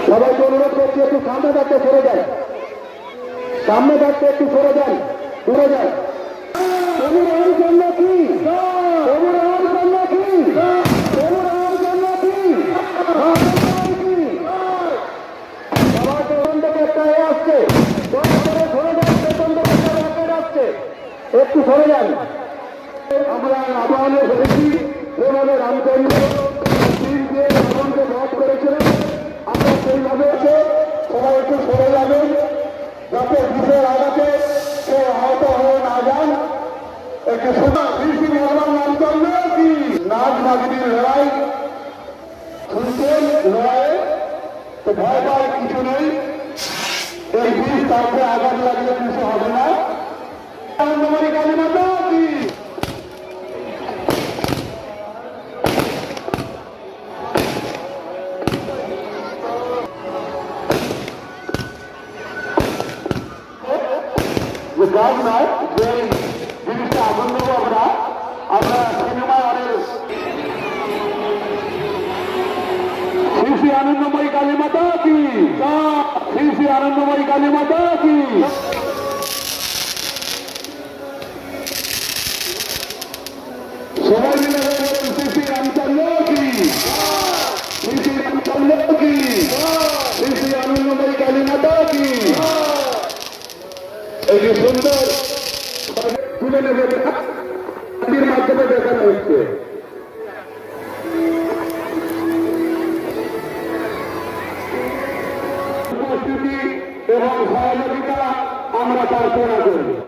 সবাইকে অনুরোধ করছি একটু সামনে থাকতে সরে যান, সামনে থাকতে একটু সরে যান, দূরে যান। তবুর জন্য কি তবুর জন্য কি তবুর জন্য কি সবাইকে ওখান থেকে একটা আসছে, সরে যান, পেছন থেকে একটা রকেট আসছে, একটু সরে যান। আমরা আহ্বানে হয়েছি যেভাবে রামচন্দ্র তীর দিয়ে রাবণকে বধ করেছিলেন, আমরা সেইভাবে আছে সবাই একটু সরে যাবেন যাতে বিশের আঘাতে কেউ আহত হয়ে না যান। একটু শোনা কৃষি ভগবান রামচন্দ্র কি নাচ নাগিনীর লড়াই শুনছেন, লড়াইয়ে তো ভয় পাওয়ার কিছু নেই। এই বীজ তাকে আঘাত লাগলে কিছু হবে না। আনন্দময়ী কালী মাতা কি যে গাছ নয়, যে জিনিসটা আনন্দ আমরা সিনেমায় অনেক শ্রী শ্রী আনন্দময়ী কালী মাতা কি, শ্রী শ্রী আনন্দময়ী কালী মাতা কি। সবাই মিলে শ্রী শ্রী রামচন্দ্র কি, শ্রী শ্রী রামচন্দ্র কি, শ্রী শ্রী আনন্দময়ী কালী মাতা কি। এই যে সুন্দর তুলে নেবে মাধ্যমে দেখানো হচ্ছে। উপস্থিতি এবং সহযোগিতা আমরা প্রার্থনা করি।